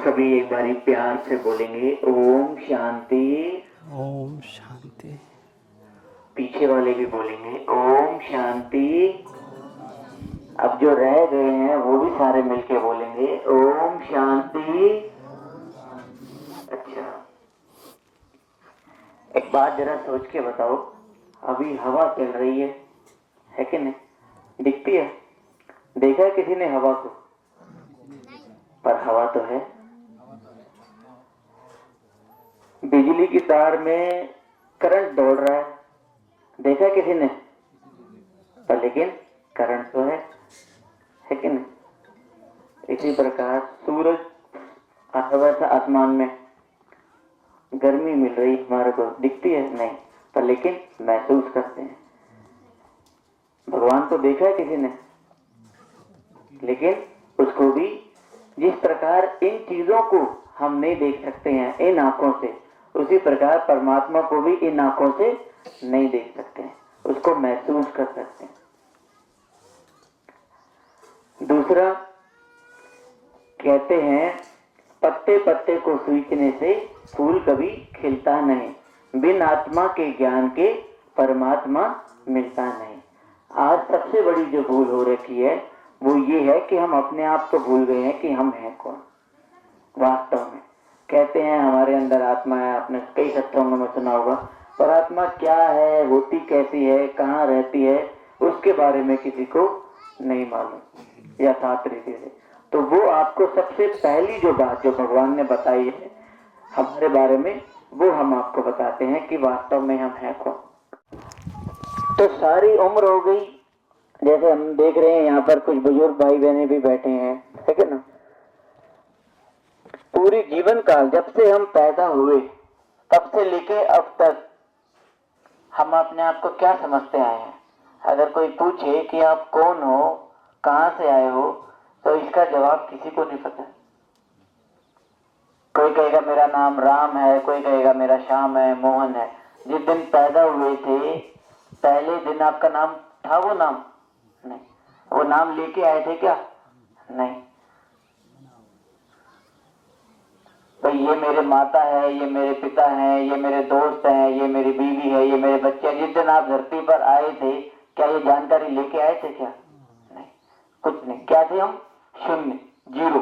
सभी एक बारी प्यार से बोलेंगे ओम शांति। ओम शांति। पीछे वाले भी बोलेंगे ओम शांति। अब जो रह गए हैं वो भी सारे मिलके बोलेंगे ओम शांति। अच्छा, एक बात जरा सोच के बताओ, अभी हवा चल रही है कि नहीं? दिखती है? देखा है किसी ने हवा को? पर हवा तो है। बिजली की तार में करंट दौड़ रहा है, देखा है किसी ने? पर लेकिन करंट तो है कि नहीं? इसी प्रकार सूरज वैसा आसमान में गर्मी मिल रही हमारे को, दिखती है नहीं, पर लेकिन महसूस करते हैं। भगवान को देखा है किसी ने? लेकिन उसको भी जिस प्रकार इन चीजों को हम नहीं देख सकते हैं इन आंखों से, उसी प्रकार परमात्मा को भी इन आंखों से नहीं देख सकते हैं, उसको महसूस कर सकते हैं। दूसरा कहते हैं पत्ते पत्ते को सींचने से फूल कभी खिलता नहीं, बिन आत्मा के ज्ञान के परमात्मा मिलता नहीं। आज सबसे बड़ी जो भूल हो रखी है वो ये है कि हम अपने आप को भूल गए हैं कि हम हैं कौन वास्तव में। कहते हैं हमारे अंदर आत्मा है, आपने कई सत्संगों में सुना होगा, पर आत्मा क्या है, होती कैसी है, कहाँ रहती है, उसके बारे में किसी को नहीं मालूम यथार्थ रीति से। तो वो आपको सबसे पहली जो बात जो भगवान ने बताई है हमारे बारे में, वो हम आपको बताते हैं कि वास्तव में हम हैं कौन। तो सारी उम्र हो गई, जैसे हम देख रहे हैं यहाँ पर कुछ बुजुर्ग भाई बहने भी बैठे हैं, है कि ना? पूरी जीवन काल जब से हम पैदा हुए तब से लेके अब तक हम अपने आप को क्या समझते आए हैं? अगर कोई पूछे कि आप कौन हो, कहां से आए हो, तो इसका जवाब किसी को नहीं पता। कोई कहेगा मेरा नाम राम है, कोई कहेगा मेरा श्याम है, मोहन है। जिस दिन पैदा हुए थे पहले दिन आपका नाम था वो नाम? नहीं। वो नाम लेके आए थे क्या? नहीं। भाई ये मेरे माता है, ये मेरे पिता हैं, ये मेरे दोस्त हैं, ये मेरी बीवी है, ये मेरे बच्चे हैं। जिस दिन आप धरती पर आए थे क्या ये जानकारी लेके आए थे क्या? नहीं, कुछ नहीं। क्या थे हम? शून्य, जीरो।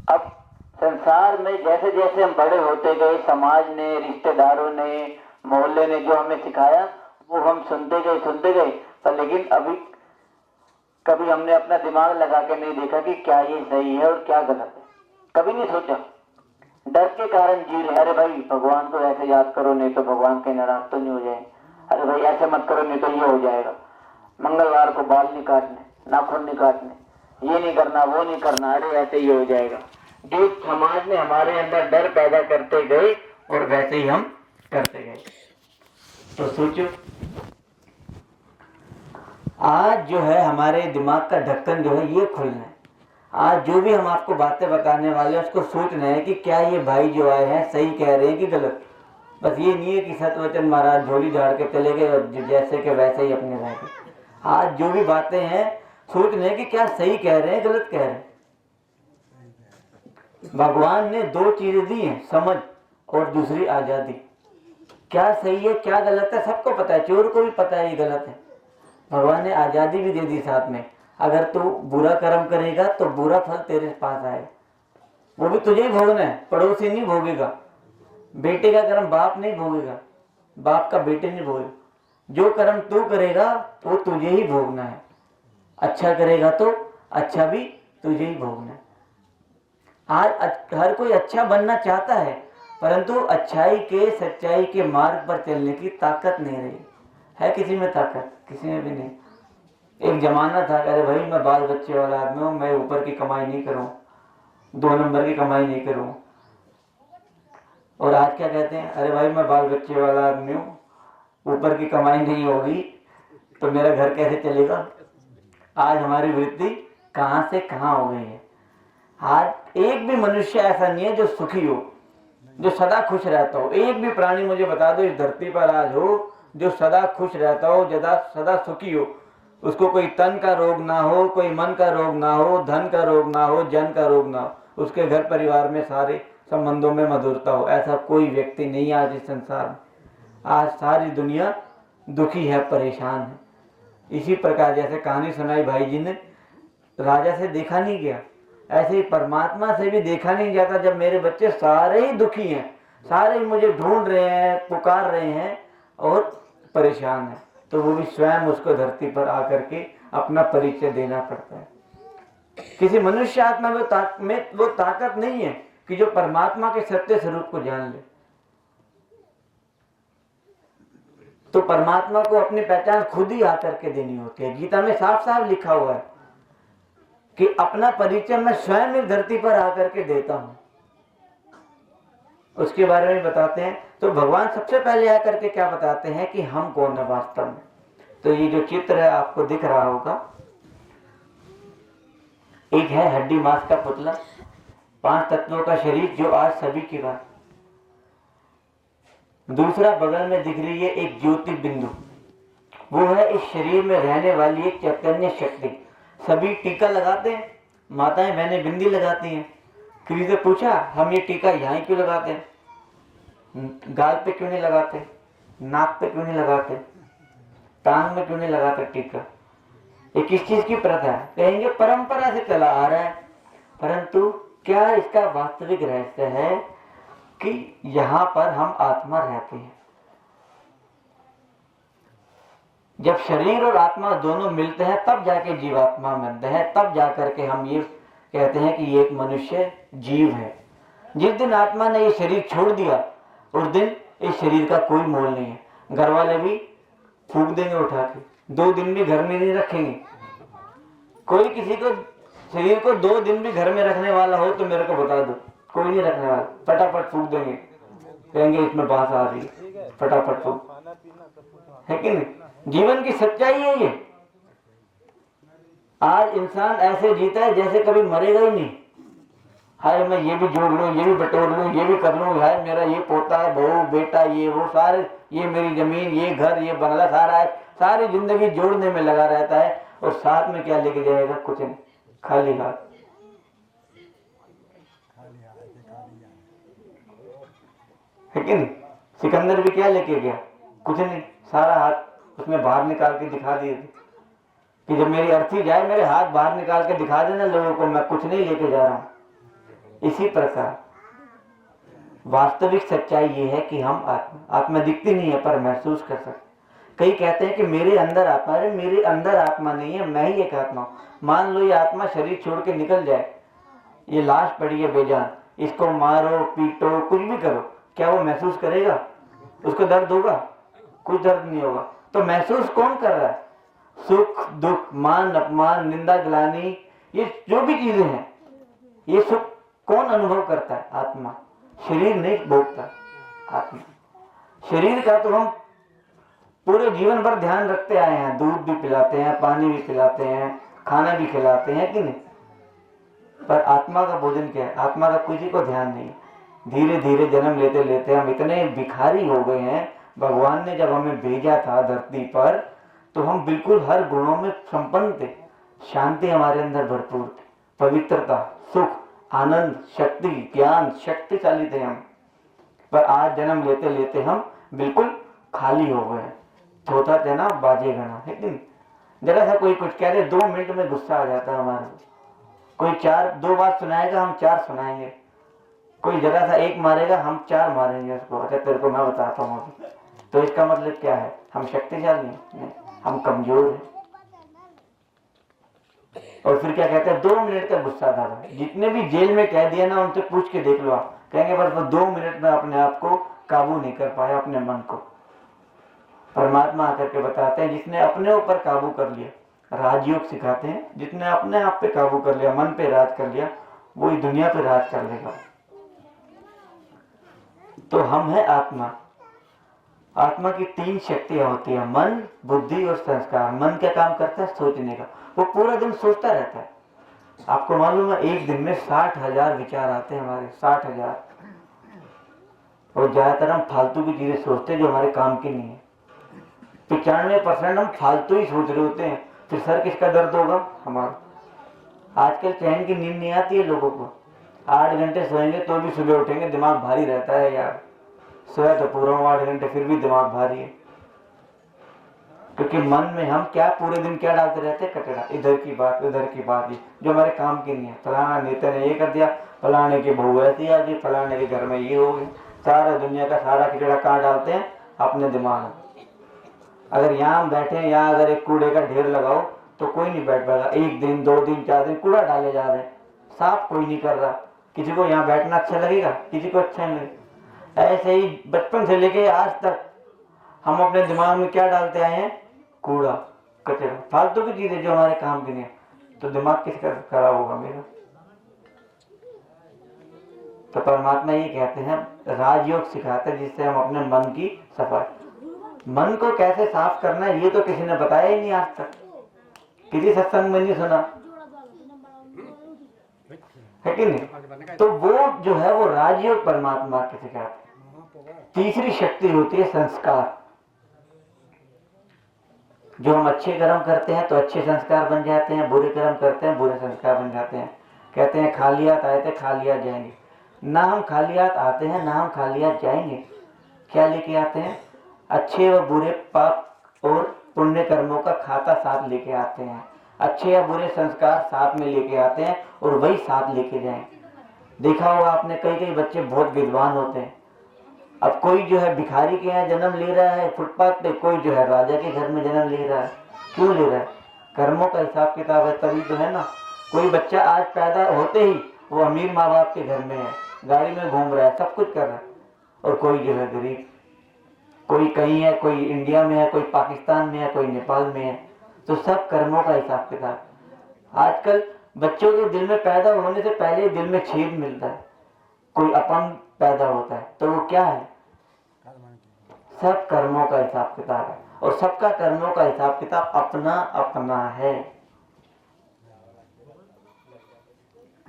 अब संसार में जैसे जैसे हम बड़े होते गए, समाज ने, रिश्तेदारों ने, मोहल्ले ने जो हमें सिखाया वो हम सुनते गए, पर लेकिन अभी कभी हमने अपना दिमाग लगा के नहीं देखा कि क्या ये सही है और क्या गलत है। कभी नहीं सोचा, डर के कारण जी रहे। अरे भाई भगवान को ऐसे याद करो नहीं तो भगवान के नाराज तो नहीं हो जाए, अरे भाई ऐसे मत करो नहीं तो ये हो जाएगा, मंगलवार को बाल नहीं काटने, नाखून नहीं काटने, ये नहीं करना, वो नहीं करना, अरे ऐसे ही हो जाएगा। जो समाज ने हमारे अंदर डर पैदा करते गए और वैसे ही हम करते गए। तो सोचो आज जो है हमारे दिमाग का ढक्कन जो है ये खुलना है। आज जो भी हम आपको बातें बताने वाले हैं उसको सोचना है कि क्या ये भाई जो आए हैं सही कह रहे हैं कि गलत। बस ये नहीं है कि सतवचन महाराज झोली झाड़ के चले गए और जैसे के वैसे ही अपने रह गए। आज जो भी बातें हैं सोचना है कि क्या सही कह रहे हैं गलत कह रहे हैं। भगवान ने दो चीजें दी हैं, समझ और दूसरी आजादी। क्या सही है क्या गलत है सबको पता है, चोर को भी पता है ये गलत है। भगवान ने आजादी भी दे दी साथ में, अगर तू बुरा कर्म करेगा तो बुरा फल तेरे पास आएगा, वो भी तुझे ही भोगना है, पड़ोसी नहीं भोगेगा। बेटे का कर्म बाप नहीं भोगेगा, बाप का बेटे नहीं भोगेगा। जो कर्म तू करेगा वो तुझे ही भोगना है। अच्छा करेगा तो अच्छा भी तुझे ही भोगना है। आज हर कोई अच्छा बनना चाहता है, परंतु अच्छाई के सच्चाई के मार्ग पर चलने की ताकत नहीं रही है। किसी में ताकत? किसी में भी नहीं। एक जमाना था अरे भाई मैं बाल बच्चे वाला आदमी हूँ, मैं ऊपर की कमाई नहीं करूँ, 2 नंबर की कमाई नहीं करूँ। और आज क्या कहते हैं? अरे भाई मैं बाल बच्चे वाला आदमी हूँ, ऊपर की कमाई नहीं होगी तो मेरा घर कैसे चलेगा। आज हमारी वृत्ति कहाँ से कहाँ हो गई है। आज एक भी मनुष्य ऐसा नहीं है जो सुखी हो, जो सदा खुश रहता हो। एक भी प्राणी मुझे बता दो इस धरती पर आज हो जो सदा खुश रहता हो, सदा सुखी हो। उसको कोई तन का रोग ना हो, कोई मन का रोग ना हो, धन का रोग ना हो, जन का रोग ना हो, उसके घर परिवार में सारे संबंधों में मधुरता हो। ऐसा कोई व्यक्ति नहीं आज इस संसार में। आज सारी दुनिया दुखी है, परेशान है। इसी प्रकार जैसे कहानी सुनाई भाई जी ने, राजा से देखा नहीं गया, ऐसे ही परमात्मा से भी देखा नहीं जाता। जब मेरे बच्चे सारे ही दुखी हैं, सारे ही मुझे ढूंढ रहे हैं, पुकार रहे हैं और परेशान हैं, तो वो भी स्वयं उसको धरती पर आकर के अपना परिचय देना पड़ता है। किसी मनुष्य आत्मा में वो ताकत नहीं है कि जो परमात्मा के सत्य स्वरूप को जान ले। तो परमात्मा को अपनी पहचान खुद ही आकर के देनी होती है। गीता में साफ साफ लिखा हुआ है कि अपना परिचय मैं स्वयं इस धरती पर आकर के देता हूं। उसके बारे में बताते हैं। तो भगवान सबसे पहले आकर के क्या बताते हैं कि हम कौन है वास्तव में। तो ये जो चित्र है आपको दिख रहा होगा, एक है हड्डी मांस का पुतला, 5 तत्वों का शरीर जो आज सभी के पास। दूसरा बगल में दिख रही है एक ज्योति बिंदु, वो है इस शरीर में रहने वाली एक चैतन्य शक्ति। सभी टीका लगाते हैं, माताएं बहनें बिंदी लगाती हैं। किसी से पूछा हम ये टीका यहाँ क्यों लगाते हैं, गाल पे क्यों नहीं लगाते, नाक पे क्यों नहीं लगाते, टांग में क्यों नहीं लगाते टीका। ये किस चीज की प्रथा है? कहेंगे परंपरा से चला आ रहा है। परंतु क्या इसका वास्तविक रहस्य है कि यहां पर हम आत्मा रहते हैं। जब शरीर और आत्मा दोनों मिलते हैं तब जाके जीवात्मा बनते हैं, तब जाकर के हम ये कहते हैं कि ये एक मनुष्य जीव है। जिस दिन आत्मा ने ये शरीर छोड़ दिया उस दिन इस शरीर का कोई मोल नहीं है। घर वाले भी फूंक देंगे उठा के, 2 दिन भी घर में नहीं रखेंगे। कोई किसी को शरीर को 2 दिन भी घर में रखने वाला हो तो मेरे को बता दो, कोई नहीं रखने वाला, फटाफट फूंक देंगे, कहेंगे इसमें बात आ रही है, फटाफट फूंक, है कि नहीं? जीवन की सच्चाई है ये। आज इंसान ऐसे जीता है जैसे कभी मरेगा ही नहीं। हाय मैं ये भी जोड़ लूं, ये भी बटोर लूं, ये भी कर लूं, हाय मेरा ये पोता है, बहू बेटा, ये वो सारे, ये मेरी जमीन, ये घर, ये बंगला, सारा है। सारी जिंदगी जोड़ने में लगा रहता है और साथ में क्या लेके जाएगा? कुछ नहीं, खाली हाथ। है कि नहीं? सिकंदर भी क्या लेके गया? कुछ नहीं, सारा हाथ उसमें बाहर निकाल के दिखा दिए थे कि जब मेरी अर्थी जाए मेरे हाथ बाहर निकाल के दिखा देना लोगों को, मैं कुछ नहीं लेके जा रहा हूं। इसी प्रकार वास्तविक सच्चाई ये है कि हम आत्मा दिखती नहीं है पर महसूस कर सकते। कई कहते हैं कि मेरे अंदर आत्मा है। मेरे अंदर आत्मा नहीं है, मैं ही एक आत्मा हूं। मान लो ये आत्मा शरीर छोड़ के निकल जाए, ये लाश पड़ी है बेजान, इसको मारो पीटो कुछ भी करो, क्या वो महसूस करेगा? उसको दर्द होगा? कुछ दर्द नहीं होगा। तो महसूस कौन कर रहा है? सुख दुख, मान अपमान, निंदा ग्लानि, ये जो भी चीजें हैं, ये सुख कौन अनुभव करता है? आत्मा। शरीर नहीं भोगता, आत्मा। शरीर का तो हम पूरे जीवन भर ध्यान रखते आए हैं, दूध भी पिलाते हैं, पानी भी पिलाते हैं, खाना भी खिलाते हैं कि नहीं? पर आत्मा का भोजन क्या है? आत्मा का किसी को ध्यान नहीं। धीरे धीरे जन्म लेते लेते हम इतने भिखारी हो गए हैं। भगवान ने जब हमें भेजा था धरती पर तो हम बिल्कुल हर गुणों में संपन्न थे। शांति हमारे अंदर भरपूर थी, पवित्रता, सुख, आनंद, शक्ति, ज्ञान, शक्तिशाली थे हम। पर आज जन्म लेते लेते हम बिल्कुल खाली हो गए। थोथा जना बाजे गणा, है कि नहीं? जरा सा कोई कुछ कह दे 2 मिनट में गुस्सा आ जाता है हमारे। कोई 2 बात सुनाएगा, हम 4 सुनाएंगे। कोई जरा सा 1 मारेगा, हम 4 मारेंगे उसको। अच्छा तेरे को मैं बताता हूँ अभी। तो इसका मतलब क्या है? हम शक्तिशाली हैं? नहीं, हम कमजोर हैं। और फिर क्या कहते हैं? 2 मिनट का गुस्सा था। जितने भी जेल में कह दिया ना उनसे पूछ के देख लो आप, कहेंगे बस वो 2 मिनट में अपने आप को काबू नहीं कर पाया, अपने मन को। परमात्मा आकर के बताते हैं जिसने अपने ऊपर काबू कर लिया, राजयोग सिखाते हैं, जिसने अपने आप पे काबू कर लिया, मन पे राज कर लिया, वो इस दुनिया पे राज कर लेगा। तो हम है आत्मा। आत्मा की 3 शक्तियां होती है, मन, बुद्धि और संस्कार। मन क्या काम करता है? सोचने का। वो पूरा दिन सोचता रहता है। आपको मालूम है एक दिन में 60,000 विचार आते हैं हमारे, 60,000। और ज्यादातर हम फालतू की चीजें सोचते हैं जो हमारे काम की नहीं है। 95% हम फालतू ही सोच रहे होते हैं। फिर सर किसका दर्द होगा? हमारा। आजकल चैन की नींद नहीं आती है लोगों को। 8 घंटे सोएंगे तो भी सुबह उठेंगे दिमाग भारी रहता है यार। सोया तो पूरा हूँ 8 घंटे, फिर भी दिमाग भारी है। क्योंकि मन में हम क्या पूरे दिन क्या डालते रहते हैं? कचरा, इधर की बात उधर की बात, जो हमारे काम की नहीं है। फलाना नेता ने ये कर दिया, फलाने की बहू ऐसी आ गई, फलाने के घर में ये हो गया। सारा दुनिया का सारा कचरा कहाँ डालते हैं? अपने दिमाग में। अगर यहाँ हम बैठे हैं, यहाँ अगर एक कूड़े का ढेर लगाओ तो कोई नहीं बैठ पाएगा। 1 दिन 2 दिन 4 दिन कूड़ा डाले जा रहे हैं, साफ कोई नहीं कर रहा। किसी को यहाँ बैठना अच्छा लगेगा? किसी को अच्छा नहीं लगेगा। ऐसे ही बचपन से लेके आज तक हम अपने दिमाग में क्या डालते आए हैं? कूड़ा, कचरा, फालतू की चीजें जो हमारे काम की नहीं है। तो दिमाग किसका खराब होगा? मेरा। तो परमात्मा ये कहते हैं, राजयोग सिखाते हैं जिससे हम अपने मन की सफाई। मन को कैसे साफ करना है ये तो किसी ने बताया ही नहीं आज तक, किसी सत्संग में नहीं सुना है कि नहीं? तो वो जो है वो राजयोग परमात्मा के सिखाते हैं। तीसरी शक्ति होती है संस्कार। जो हम अच्छे कर्म करते हैं तो अच्छे संस्कार बन जाते हैं, बुरे कर्म करते हैं बुरे संस्कार बन जाते हैं। कहते हैं खाली हाथ आए थे खाली हाथ जाएंगे। ना हम खाली हाथ आते हैं ना हम खाली हाथ जाएंगे। क्या लेके आते हैं? अच्छे व बुरे पाप और पुण्य कर्मों का खाता साथ लेके आते हैं। अच्छे या बुरे संस्कार साथ में लेके आते हैं और वही साथ लेके जाएंगे। देखा होगा आपने, कई कई बच्चे बहुत विद्वान होते हैं। अब कोई जो है भिखारी के यहाँ जन्म ले रहा है फुटपाथ पे, कोई जो है राजा के घर में जन्म ले रहा है। क्यों ले रहा है? कर्मों का हिसाब किताब है, तभी तो है ना। कोई बच्चा आज पैदा होते ही वो अमीर माँ बाप के घर में है, गाड़ी में घूम रहा है, सब कुछ कर रहा है। और कोई जो है गरीब, कोई कहीं है, कोई इंडिया में है, कोई पाकिस्तान में है, कोई नेपाल में है। तो सब कर्मों का हिसाब किताब। आजकल बच्चों के दिल में पैदा होने से पहले दिल में छेद मिलता है, कोई अपंग पैदा होता है। तो वो क्या है? सब कर्मों का हिसाब किताब है और सबका कर्मों का हिसाब किताब अपना अपना है।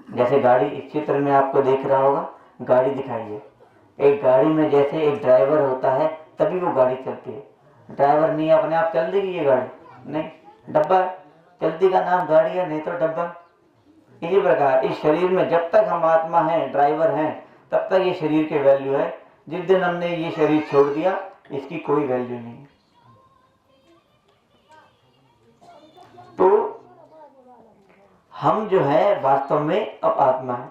जैसे गाड़ी, इस चित्र में आपको देख रहा होगा, गाड़ी दिखाई है। एक गाड़ी में जैसे एक ड्राइवर होता है तभी वो गाड़ी चलती है। ड्राइवर नहीं अपने आप चल देगी ये गाड़ी? नहीं, डब्बा चलती का नाम गाड़ी है, नहीं तो डब्बा। इसी प्रकार इस शरीर में जब तक हम आत्मा हैं, ड्राइवर हैं, तब तक ये शरीर की वैल्यू है। जिस दिन हमने ये शरीर छोड़ दिया इसकी कोई वैल्यू नहीं। तो हम जो है वास्तव में अब आत्मा है।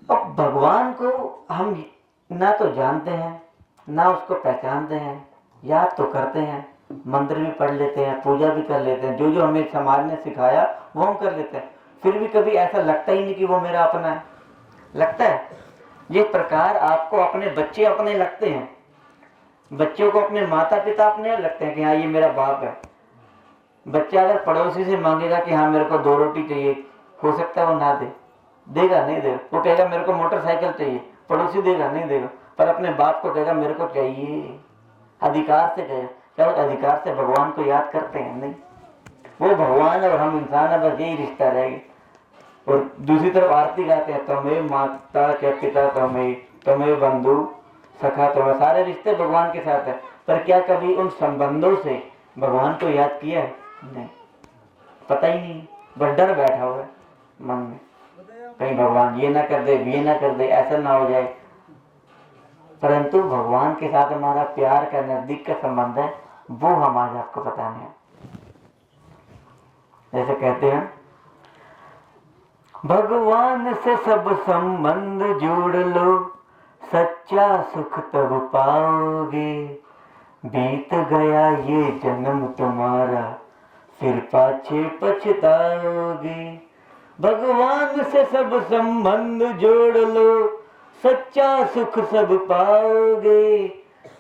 अब भगवान को हम ना तो जानते हैं ना उसको पहचानते हैं। याद तो करते हैं, मंत्र भी पढ़ लेते हैं, पूजा भी कर लेते हैं, जो जो हमें समाज ने सिखाया वो हम कर लेते हैं। फिर भी कभी ऐसा लगता ही नहीं कि वो मेरा अपना है। लगता है? जिस प्रकार आपको अपने बच्चे अपने लगते हैं, बच्चों को अपने माता पिता अपने लगते हैं कि हाँ ये मेरा बाप है। बच्चा अगर पड़ोसी से मांगेगा कि हाँ मेरे को 2 रोटी चाहिए, हो सकता है वो ना दे, देगा नहीं देगा। वो कहेगा मेरे को मोटरसाइकिल चाहिए, पड़ोसी देगा नहीं देगा। पर अपने बाप को कहेगा मेरे को चाहिए, अधिकार से कहेगा। क्या अधिकार से भगवान को याद करते हैं? नहीं। वो भगवान और हम इंसान है, बस यही रिश्ता रहेगा। और दूसरी तरफ आरती गाते हैं, तमें माता के पिता तमें, तमें बंधु सखा तमें। सारे रिश्ते भगवान के साथ है। पर क्या कभी उन संबंधों से भगवान को याद किया है? नहीं, पता ही नहीं। बस डर बैठा हुआ है मन में, कहीं भगवान ये ना कर दे, ये ना कर दे, ऐसा ना हो जाए। परंतु भगवान के साथ हमारा प्यार का नजदीक का संबंध है, वो हम आज आपको बताने हैं। जैसे कहते हैं, भगवान से सब संबंध जोड़ लो, सच्चा सुख तब पाओगे। बीत गया ये जन्म तुम्हारा, फिर पाछे पछताओगे। भगवान से सब संबंध जोड़ लो, सच्चा सुख सब पाओगे।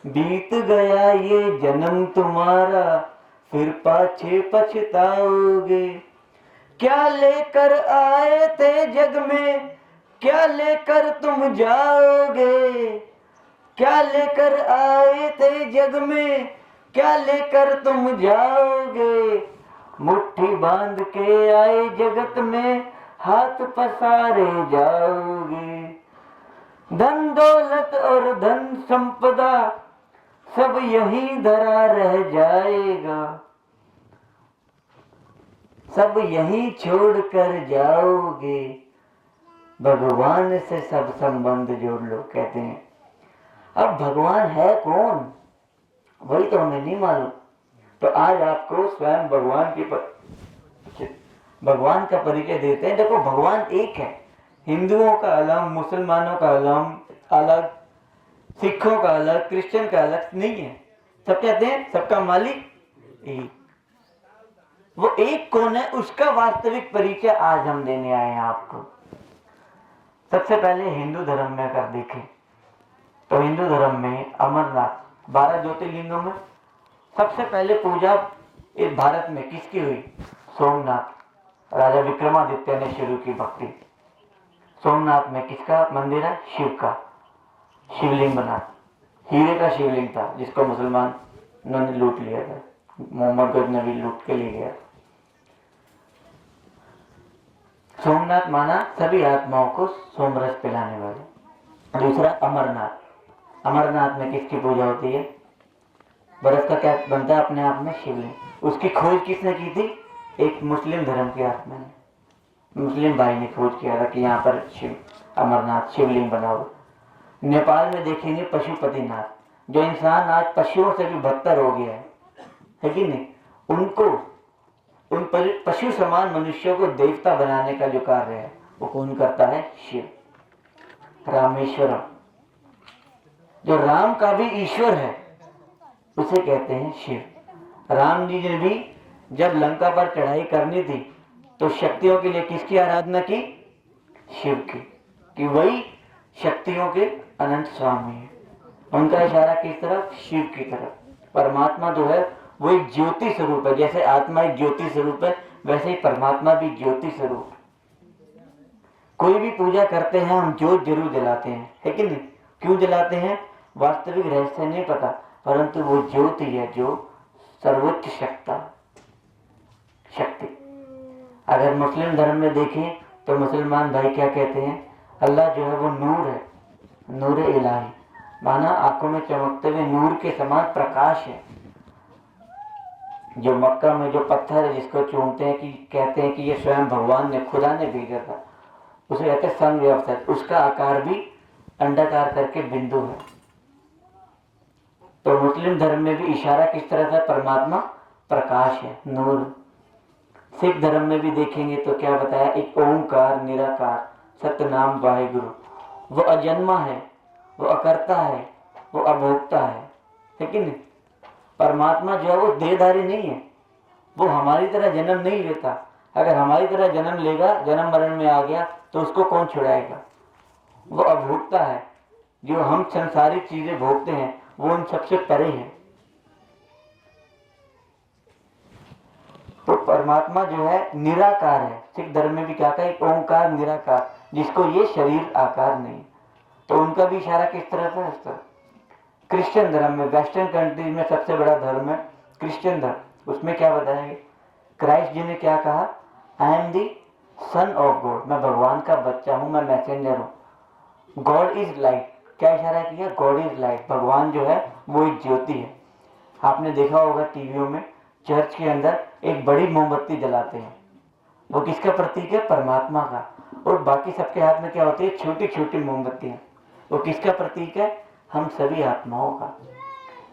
बीत गया ये जन्म तुम्हारा, फिर पाछे पछताओगे। क्या लेकर आए थे जग में, क्या लेकर तुम जाओगे। क्या लेकर आए थे जग में, क्या लेकर तुम जाओगे। मुट्ठी बांध के आए जगत में, हाथ पसारे जाओगे। धन दौलत और धन संपदा सब यहीं धरा रह जाएगा। सब यहीं छोड़ कर जाओगे, भगवान से सब संबंध जोड़ लो, कहते हैं। अब भगवान है कौन, वही तो हमें नहीं मालूम। तो आज आपको स्वयं भगवान का परिचय देते हैं। देखो भगवान एक है, हिंदुओं का अलग, मुसलमानों का अलग, सिखों का अलग, क्रिश्चियन का अलग नहीं है। सब कहते हैं सबका मालिक एक। वो एक कौन है, उसका वास्तविक परिचय आज हम देने आए हैं आपको। सबसे पहले हिंदू धर्म में अगर देखें तो हिंदू धर्म में अमरनाथ 12 ज्योतिर्लिंगों में सबसे पहले पूजा इस भारत में किसकी हुई? सोमनाथ। राजा विक्रमादित्य ने शुरू की भक्ति। सोमनाथ में किसका मंदिर है? शिव का। शिवलिंग बना, हीरे का शिवलिंग था, जिसको मुसलमानों ने लूट लिया था, मोहम्मद गज ने भी लूट के ले गया। सोमनाथ माना सभी आत्माओं को सोमरस पिलाने वाले। दूसरा अमरनाथ। अमरनाथ में किसकी पूजा होती है? बर्फ का क्या बनता है अपने आप में? शिवलिंग। उसकी खोज किसने की थी? एक मुस्लिम धर्म के आत्मा ने, मुस्लिम भाई ने खोज किया था कि यहाँ पर अमरनाथ शिवलिंग बना हो। नेपाल में देखेंगे पशुपतिनाथ, जो इंसान आज पशुओं से भी बदतर हो गया है कि नहीं? उनको, उन पशु समान मनुष्यों को देवता बनाने का जो कार्य है वो कौन करता है? शिव। रामेश्वरम, जो राम का भी ईश्वर है, उसे कहते हैं शिव। राम जी ने भी जब लंका पर चढ़ाई करनी थी तो शक्तियों के लिए किसकी आराधना की? शिव की, कि वही शक्तियों के अनंत स्वामी है। उनका इशारा किस तरफ? शिव की तरफ। परमात्मा जो है वो एक ज्योति स्वरूप है। जैसे आत्मा एक ज्योति स्वरूप है, वैसे ही परमात्मा भी ज्योति स्वरूप है। कोई भी पूजा करते हैं हम ज्योत जरूर जलाते हैं, है कि नहीं? क्यों जलाते हैं? वास्तविक रहस्य नहीं पता, परंतु वो ज्योति है जो सर्वोच्च शक्ति। अगर मुस्लिम धर्म में देखें तो मुसलमान भाई क्या कहते हैं? अल्लाह जो है वो नूर है, नूर इलाही, माना आंखों में चमकते हुए नूर के समान प्रकाश है। जो मक्का में जो पत्थर है जिसको चूमते हैं, कि कहते हैं कि ये स्वयं भगवान ने, खुदा ने भेजा था, उसे कहते हैं सन व्यवस्थित। उसका आकार भी अंडाकार करके बिंदु है। तो मुस्लिम धर्म में भी इशारा किस तरह का? परमात्मा प्रकाश है, नूर। सिख धर्म में भी देखेंगे तो क्या बताया? एक ओंकार निराकार सतनाम वाहिगुरु। वो अजन्मा है, वो अकर्ता है, वो अभोक्ता है कि नहीं? परमात्मा जो है वो देहधारी नहीं है, वो हमारी तरह जन्म नहीं लेता। अगर हमारी तरह जन्म लेगा, जन्म मरण में आ गया, तो उसको कौन छुड़ाएगा? वो अभोक्ता है। जो हम संसारिक चीजें भोगते हैं वो उन सबसे परे है। तो परमात्मा जो है निराकार है। सिख धर्म में भी क्या था? एक ओंकार निराकार, जिसको ये शरीर आकार नहीं। तो उनका भी इशारा किस तरह था? इस तरह। क्रिश्चियन धर्म में, वेस्टर्न कंट्रीज में सबसे बड़ा धर्म है क्रिश्चियन धर्म। उसमें क्या बताएंगे? क्राइस्ट जी ने क्या कहा? I am the son of God, मैं भगवान का बच्चा हूं, मैं मैसेंजर हूं। गॉड इज लाइट, क्या इशारा किया? गॉड इज लाइट, भगवान जो है वो एक ज्योति है। आपने देखा होगा टीवियों में, चर्च के अंदर एक बड़ी मोमबत्ती जलाते हैं, वो किसका प्रतीक है? परमात्मा का। और बाकी सबके हाथ में क्या होती है? छोटी छोटी मोमबत्तियां, वो किसका प्रतीक है? हम सभी आत्माओं का।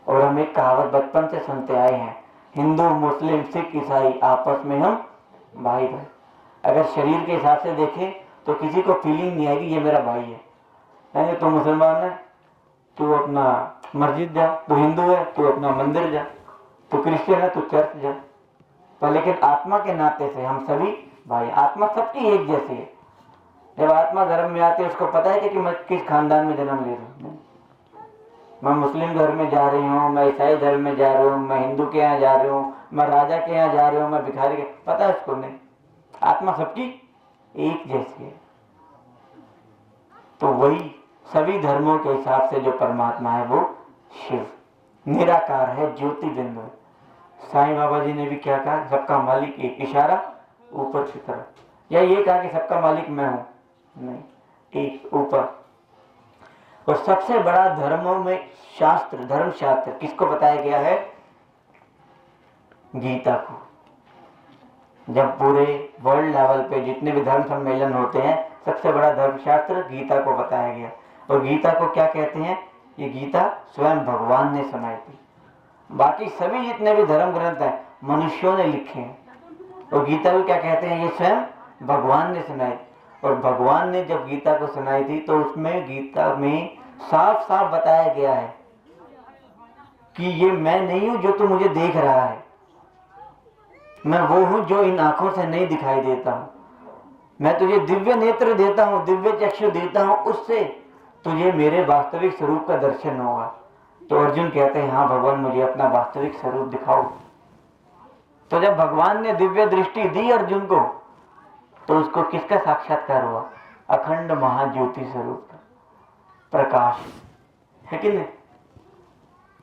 और हम एक कहावत बचपन से सुनते आए हैं, हिंदू मुस्लिम सिख ईसाई आपस में हम भाई भाई। अगर शरीर के हिसाब से देखें तो किसी को फीलिंग नहीं आएगी ये मेरा भाई है। नहीं तो मुसलमान है तू अपना मस्जिद जा, तू हिंदू है तू अपना मंदिर जा, तू क्रिश्चियन है तू चर्च जा। तो लेकिन आत्मा के नाते से हम सभी भाई, आत्मा सबकी एक जैसी है। जब आत्मा धर्म में आती है उसको पता है कि मैं किस खानदान में जन्म ले रही हूँ। मैं मुस्लिम धर्म में जा रही हूँ, मैं ईसाई धर्म में जा रही हूँ, मैं हिंदू के यहाँ जा रही हूँ, मैं राजा के यहाँ जा रही हूँ, मैं भिखारी के, पता है उसको नहीं। आत्मा सबकी एक जैसी है। तो वही सभी धर्मों के हिसाब से जो परमात्मा है वो शिव निराकार है, ज्योति बिंदु है। साईं बाबा जी ने भी क्या कहा? सबका मालिक एक, इशारा ऊपर की तरफ। या ये कहा कि सबका मालिक मैं हूं? नहीं, एक ऊपर। और सबसे बड़ा धर्मों में शास्त्र, धर्म शास्त्र किसको बताया गया है? गीता को। जब पूरे वर्ल्ड लेवल पे जितने भी धर्म सम्मेलन होते हैं, सबसे बड़ा धर्मशास्त्र गीता को बताया गया। और गीता को क्या कहते हैं? ये गीता स्वयं भगवान ने सुनाई थी। बाकी सभी जितने भी धर्म ग्रंथ हैं मनुष्यों ने लिखे हैं, और गीता को क्या कहते हैं? ये स्वयं भगवान ने सुनाई। और भगवान ने जब गीता को सुनाई थी तो उसमें गीता में साफ साफ बताया गया है कि ये मैं नहीं हूं जो तू मुझे देख रहा है, मैं वो हूं जो इन आंखों से नहीं दिखाई देता हूं। मैं तुझे दिव्य नेत्र देता हूं, दिव्य चक्षु देता हूं, उससे तुझे मेरे वास्तविक स्वरूप का दर्शन होगा। तो अर्जुन कहते हैं, हाँ भगवान मुझे अपना वास्तविक स्वरूप दिखाओ। तो जब भगवान ने दिव्य दृष्टि दी अर्जुन को, तो उसको किसका साक्षात्कार हुआ? अखंड महाज्योति स्वरूप का प्रकाश, है कि नहीं?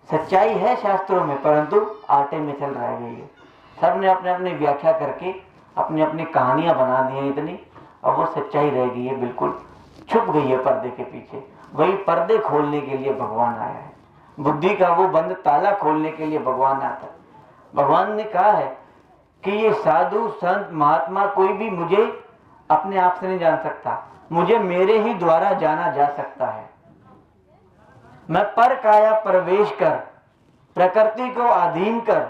सच्चाई है शास्त्रों में, परंतु आटे में चल रह गई है। सबने अपने अपनी व्याख्या करके अपनी अपनी कहानियां बना दी हैं इतनी, और वो सच्चाई रह गई है, बिल्कुल छुप गई है पर्दे के पीछे। वही पर्दे खोलने के लिए भगवान आया है, बुद्धि का वो बंद ताला खोलने के लिए भगवान आता है। भगवान ने कहा है कि ये साधु संत महात्मा कोई भी मुझे अपने आप से नहीं जान सकता, मुझे मेरे ही द्वारा जाना जा सकता है। मैं पर काया प्रवेश कर, प्रकृति को अधीन कर,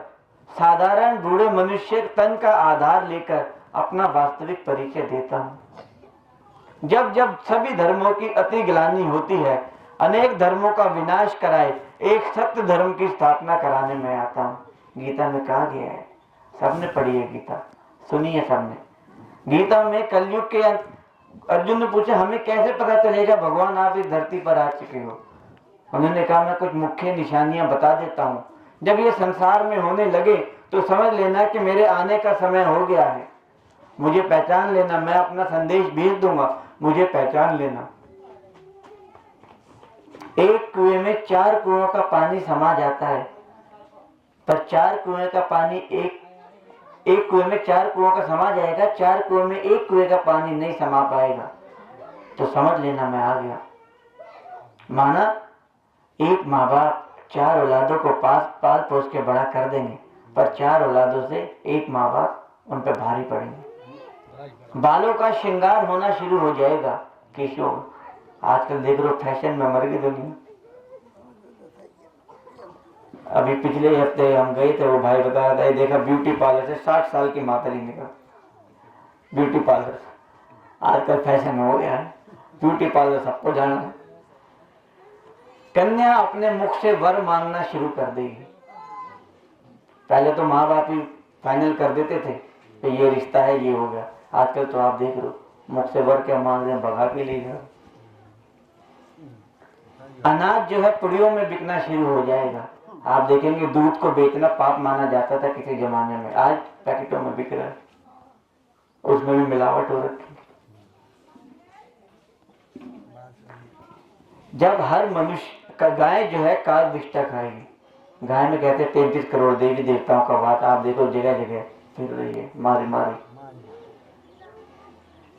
साधारण बूढ़े मनुष्य तन का आधार लेकर अपना वास्तविक परिचय देता हूं। जब जब सभी धर्मों की अति ग्लानि होती है, अनेक धर्मों का विनाश कराए, एक सत्य धर्म की स्थापना कराने में आता हूं। गीता में कहा गया है, सबने पढ़ी है गीता, सुनी है सबने। गीता में कलयुग के अर्जुन ने पूछा, हमें कैसे पता चलेगा भगवान आप इस धरती पर आ चुके हो? उन्होंने कहा, मैं कुछ मुख्य निशानियां बता देता हूं। जब ये संसार में होने लगे तो समझ लेना कि मेरे आने का समय हो गया है। मुझे पहचान लेना, मैं अपना संदेश भेज दूंगा, मुझे पहचान लेना। एक कुएं में 4 कुओं का पानी समा जाता है, पर 4 कुएं का पानी एक कुएं में 4 कुओं का समा जाएगा, 4 कुएं में एक कुएं का पानी नहीं समा पाएगा। तो समझ लेना मैं आ गया। माना एक माँ बाप 4 औलादों को पाल पोस के बड़ा कर देंगे, पर 4 औलादों से एक माँ बाप उन पर भारी पड़ेंगे। बालों का श्रृंगार होना शुरू हो जाएगा। केशव आजकल देख लो फैशन में मर गई दुनिया। अभी पिछले हफ्ते हम गए थे, वो भाई बता रहा था, देखा ब्यूटी पार्लर से 60 साल की मातरी निकल ब्यूटी पार्लर। आजकल फैशन हो गया है, ब्यूटी पार्लर सबको जाना है। कन्या अपने मुख से वर मांगना शुरू कर देगी। पहले तो माँ बाप ही फाइनल कर देते थे कि ये रिश्ता है, ये हो गया। आजकल तो आप देख लो मुख से वर क्या मांग रहे हैं, भगा के लिए घर। अनाज जो है पुड़ियों में बिकना शुरू हो जाएगा। आप देखेंगे दूध को बेचना पाप माना जाता था किसी जमाने में, आज पैकेटों में बिक रहा है, उसमें भी मिलावट हो रखी। जब हर मनुष्य का गाय जो है काल विष्टा खाएगी। गाय में कहते 33 करोड़ देवी देवताओं का वास, आप देखो जगह जगह फिर रही है मारी मारी।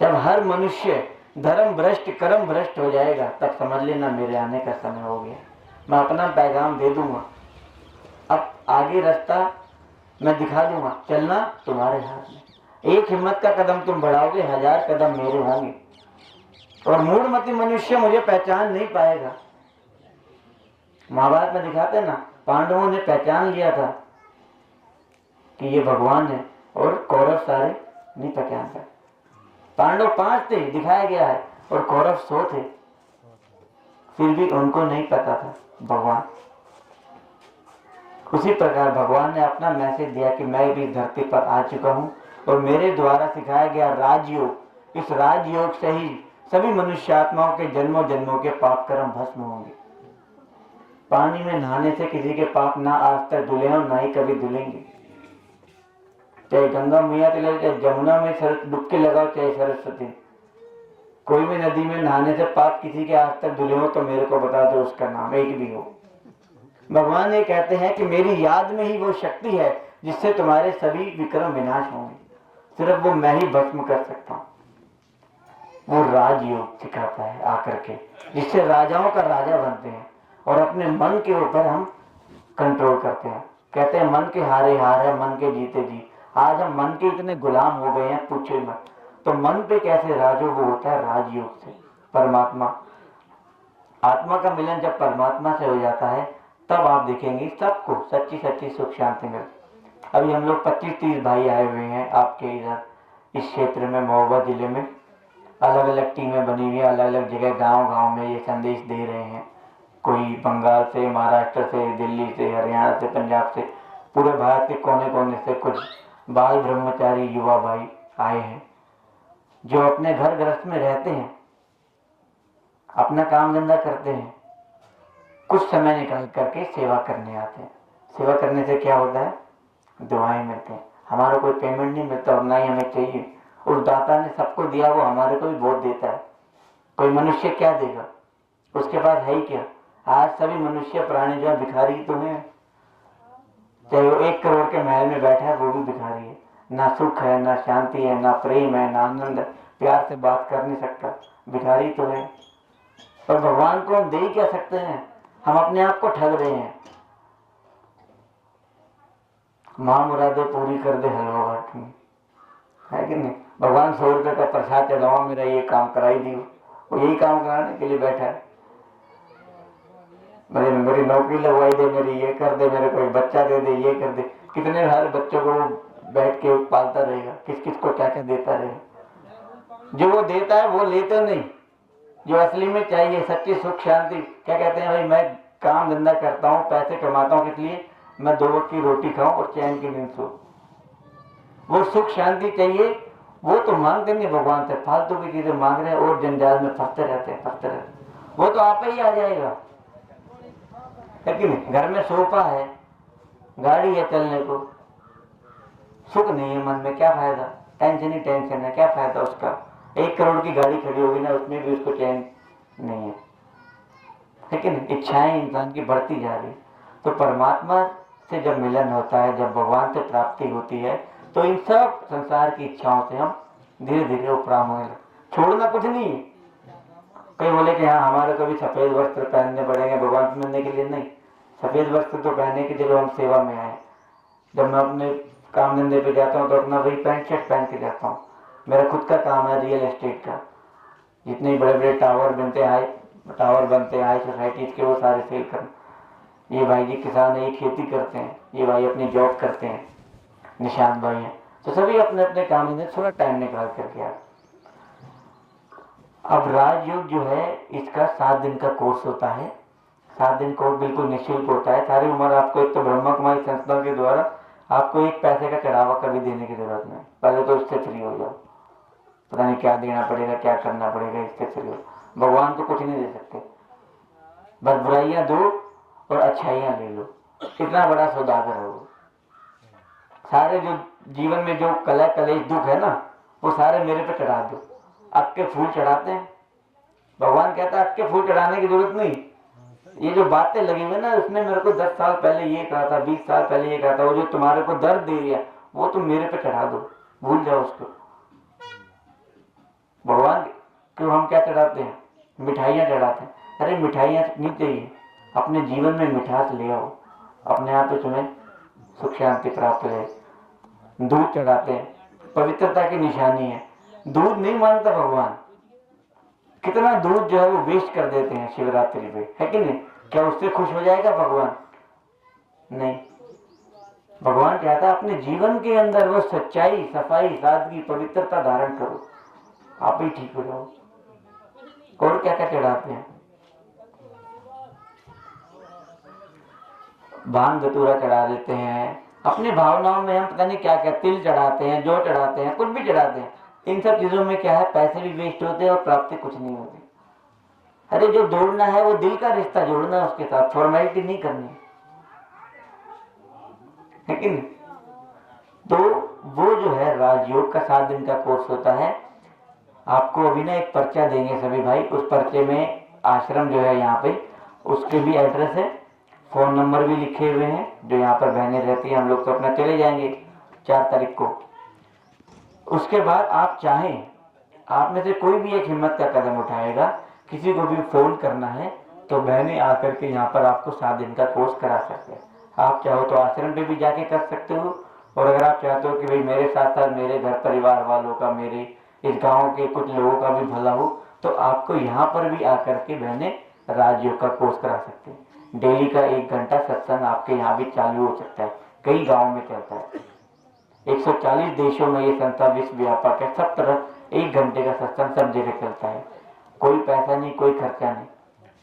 जब हर मनुष्य धर्म भ्रष्ट कर्म भ्रष्ट हो जाएगा, तब समझ लेना मेरे आने का समय हो गया। मैं अपना पैगाम दे दूंगा, अब आगे रास्ता मैं दिखा दूंगा, चलना तुम्हारे हाथ में। एक हिम्मत का कदम तुम बढ़ाओगे, 1000 कदम मेरे होंगे। और मूढ़मती मनुष्य मुझे पहचान नहीं पाएगा। महाभारत में दिखाते ना, पांडवों ने पहचान लिया था कि ये भगवान है, और कौरव सारे नहीं पहचान पाए। पांडव 5 थे दिखाया गया है, और कौरव 100 थे, फिर भी उनको नहीं पता था भगवान। उसी प्रकार भगवान ने अपना मैसेज दिया कि मैं भी धरती पर आ चुका हूं, और मेरे द्वारा सिखाया गया राजयोग, इस राजयोग से ही सभी मनुष्यात्माओं के जन्मों जन्मों के पाप कर्म भस्म होंगे। पानी में नहाने से किसी के पाप ना आज तक धुले हो, ना ही कभी धुलेंगे। चाहे गंगा मैया चले, चाहे जमुना में डुबकी लगाओ, चाहे सरस्वती, कोई भी नदी में नहाने से पाप किसी के आज तक धुले हो तो मेरे को बता दो, उसका नाम एक भी हो। भगवान ये कहते हैं कि मेरी याद में ही वो शक्ति है जिससे तुम्हारे सभी विक्रम विनाश होंगे, सिर्फ वो मैं ही भस्म कर सकता हूँ। वो राजयोग सिखाता है आकर के, जिससे राजाओं का राजा बनते हैं और अपने मन के ऊपर हम कंट्रोल करते हैं। कहते हैं मन के हारे हार है, मन के जीते जी। आज हम मन के इतने गुलाम हो गए हैं, पूछे मत। तो मन पे कैसे राज हो, वो होता है राजयोग से। परमात्मा, आत्मा का मिलन जब परमात्मा से हो जाता है, तब आप देखेंगे सबको सच्ची सच्ची सुख शांति मिलती। अभी हम लोग 25-30 भाई आए हुए हैं आपके इधर इस क्षेत्र में, महोबा जिले में। अलग अलग टीमें बनी हुई हैं, अलग अलग जगह गांव गांव में ये संदेश दे रहे हैं। कोई बंगाल से, महाराष्ट्र से, दिल्ली से, हरियाणा से, पंजाब से, पूरे भारत के कोने कोने से कुछ बाल ब्रह्मचारी युवा भाई आए हैं, जो अपने घर गृहस्थ में रहते हैं, अपना काम धंधा करते हैं, कुछ समय निकाल करके सेवा करने आते हैं। सेवा करने से क्या होता है, दुआएं मिलते हैं। हमारा कोई पेमेंट नहीं मिलता और ना ही हमें चाहिए। उस दाता ने सबको दिया, वो हमारे को भी बहुत देता है। कोई मनुष्य क्या देगा, उसके पास है ही क्या। आज सभी मनुष्य प्राणी जो है भिखारी तो हैं। चाहे वो 1 करोड़ के महल में बैठा है, वो भी भिखारी है। ना सुख है, ना शांति है, ना प्रेम है, ना आनंद है, प्यार से बात कर नहीं सकता, भिखारी तो है। पर भगवान को हम दे ही क्या सकते हैं, हम अपने आप को ठग रहे हैं। मां मुरादे पूरी कर दे हलवा बाट में, है कि नहीं। भगवान 100 रुपये का प्रसाद चढ़ावा, मेरा ये काम कराई दी, वो यही काम कराने के लिए बैठा है। मेरी नौकरी लगवाई दे, मेरी ये कर दे, मेरे को बच्चा दे दे, ये कर दे। कितने हर बच्चों को बैठ के पालता रहेगा, किस किस को क्या क्या देता रहेगा। जो वो देता है वो लेते नहीं। जो असली में चाहिए सच्ची सुख शांति, क्या कहते हैं भाई, मैं काम धंधा करता हूँ, पैसे कमाता हूँ, किस लिए, मैं 2 वक्त की रोटी खाऊं और चैन की नींद सो। वो सुख शांति चाहिए, वो तो मांगते नहीं भगवान से, फालतू की चीजें मांग रहे हैं और जंजाल में फंसते रहते हैं। वो तो आप ही आ जाएगा, है कि नहीं। घर में सोफा है, गाड़ी है चलने को, सुख नहीं है मन में, क्या फायदा। टेंशन ही टेंशन है, क्या फायदा उसका। 1 करोड़ की गाड़ी खड़ी होगी ना, उसमें भी उसको चैन नहीं है कि नहीं। इच्छाएं इंसान की बढ़ती जा रही। तो परमात्मा से जब मिलन होता है, जब भगवान से प्राप्ति होती है, तो इन सब संसार की इच्छाओं से हम धीरे धीरे उपराम होने लगते। छोड़ना कुछ नहीं है। कई बोले कि हाँ हमारे को भी सफेद वस्त्र पहनने पड़ेंगे भगवान से मिलने के लिए। नहीं, सफेद वस्त्र तो पहने के चलो हम सेवा में आए। जब मैं अपने काम धंधे पे जाता हूँ तो अपना वही पैंट शर्ट पहन के जाता हूँ। मेरा खुद का काम है रियल एस्टेट का। जितने बड़े बड़े टावर बनते हैं, हाई सोसाइटीज के, वो सारे सेल कर। ये भाई जी किसान है, ये खेती करते हैं, ये भाई अपनी जॉब करते हैं, निशांत भाई हैं, तो सभी अपने अपने काम में थोड़ा टाइम निकाल करके आ। अब राजयोग जो है इसका 7 दिन का कोर्स होता है। 7 दिन कोर्स बिल्कुल निःशुल्क होता है। सारी उम्र आपको, एक तो ब्रह्मा कुमारी संस्था के द्वारा आपको 1 पैसे का चढ़ावा कभी देने की जरूरत नहीं। पहले तो उससे फ्री हो जाओ, पता नहीं क्या देना पड़ेगा, क्या करना पड़ेगा, इससे फ्री हो। भगवान तो कुछ नहीं दे सकते, बस बुराइयां दो और अच्छाइयां ले लो। इतना बड़ा सौदागर है वो। सारे जो जीवन में जो कलह कलेश दुख है ना, वो सारे मेरे पे चढ़ा दो। अक्के फूल चढ़ाते हैं, भगवान कहता है अक्के फूल चढ़ाने की जरूरत नहीं। ये जो बातें लगी हुई ना, उसने मेरे को 10 साल पहले ये कहा था, 20 साल पहले ये कहा था, वो जो तुम्हारे को दर्द दे रही है वो तुम मेरे पे चढ़ा दो, भूल जाओ उसको। भगवान क्यों हम क्या चढ़ाते हैं, मिठाइयाँ चढ़ाते हैं। अरे मिठाइयाँ नहीं चाहिए, अपने जीवन में मिठास ले आओ, अपने आप ही तुम्हें सुख शांति प्राप्त रहे। दूध चढ़ाते हैं, पवित्रता की निशानी है। दूध नहीं मानता भगवान, कितना दूध जो है वो वेस्ट कर देते हैं शिवरात्रि पे, है कि नहीं। क्या उससे खुश हो जाएगा भगवान, नहीं। भगवान कहता है अपने जीवन के अंदर वो सच्चाई, सफाई, सादगी, पवित्रता धारण करो, आप ही ठीक हो जाओ। और क्या क्या चढ़ाते हैं, भांग धतूरा चढ़ा देते हैं। अपनी भावनाओं में हम पता नहीं क्या क्या, तिल चढ़ाते हैं, जो चढ़ाते हैं, कुछ भी चढ़ाते हैं। इन सब चीजों में क्या है, पैसे भी वेस्ट होते हैं और प्राप्ति कुछ नहीं होती। अरे जो जोड़ना है वो दिल का रिश्ता जोड़ना है, उसके साथ फॉर्मेलिटी नहीं करनी, है कि नहीं। तो वो जो है राजयोग का 7 दिन का कोर्स होता है। आपको अभी ना एक पर्चा देंगे सभी भाई, उस पर्चे में आश्रम जो है यहाँ पे, उसके भी एड्रेस है, फोन नंबर भी लिखे हुए हैं। जो यहाँ पर बहनें रहती हैं, हम लोग तो अपना चले जाएंगे 4 तारीख को। उसके बाद आप चाहें, आप में से कोई भी एक हिम्मत का कदम उठाएगा, किसी को भी फोन करना है, तो बहनें आकर के यहाँ पर आपको 7 दिन का कोर्स करा सकते हैं। आप चाहो तो आश्रम पे भी जाके कर सकते हो, और अगर आप चाहते हो कि भाई मेरे साथ साथ मेरे घर परिवार वालों का, मेरे इस गांव के कुछ लोगों का भी भला हो, तो आपको यहाँ पर भी आकर के बहने राजयोग का कोर्स करा सकते हैं। डेली का 1 घंटा सत्संग आपके यहाँ भी चालू हो सकता है, कई गाँव में चलता है। 140 देशों में ये संस्था विश्व व्यापक है, सब तरफ 1 घंटे का सत्संग सब जगह चलता है, कोई पैसा नहीं, कोई खर्चा नहीं।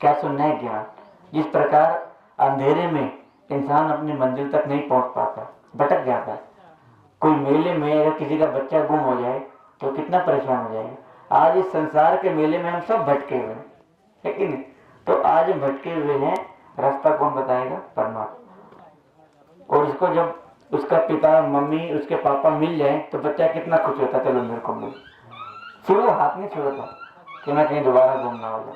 क्या सुनना है? ज्ञान। जिस प्रकार अंधेरे में इंसान अपनी मंजिल तक नहीं पहुंच पाता, भटक जाता है। कोई मेले में अगर किसी का बच्चा गुम हो जाए तो कितना परेशान हो जाएगा। आज इस संसार के मेले में हम सब भटके हुए हैं, है कि नहीं? तो आज हम भटके हुए हैं, रास्ता कौन बताएगा? परमात्मा। और इसको जब उसका पिता, मम्मी, उसके पापा मिल जाए तो बच्चा कितना खुश होता, चलो मेरे को मिल। फिर वो हाथ नहीं छोड़ता कि मैं कहीं दोबारा गुम ना हो जाए।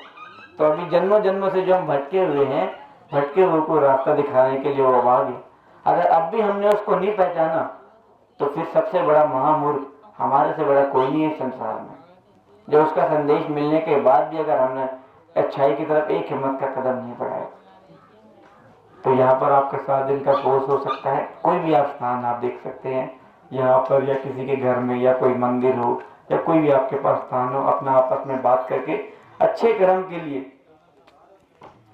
तो अभी जन्मों जन्मों से जो हम भटके हुए हैं, भटके हुए को रास्ता दिखाने के लिए वो आवाज है। अगर अब भी हमने उसको नहीं पहचाना तो फिर सबसे बड़ा महामूर्ख हमारे से बड़ा कोई नहीं है संसार में। जो उसका संदेश मिलने के बाद भी अगर हमने अच्छाई की तरफ एक हिम्मत का कदम नहीं बढ़ाया, तो यहाँ पर आपका 7 दिन का कोर्स हो सकता है। कोई भी आप स्थान आप देख सकते हैं यहाँ पर, या किसी के घर में, या कोई मंदिर हो, या कोई भी आपके पास स्थान हो, अपना आपस में बात करके अच्छे कर्म के लिए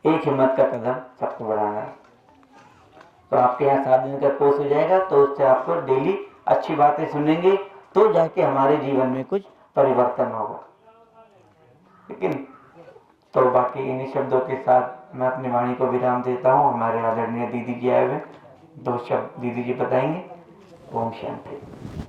एक हिम्मत का कदम सबको बढ़ाना है। तो आपके यहाँ 7 दिन का कोर्स हो जाएगा, तो उससे आपको डेली अच्छी बातें सुनेंगे, तो जाके हमारे जीवन में कुछ परिवर्तन होगा, लेकिन तो बाकी इन्हीं शब्दों के साथ मैं अपनी वाणी को विराम देता हूँ। हमारे आदरणीय दीदी जी आए हुए, 2 शब्द दीदी जी बताएंगे। ओम शांति।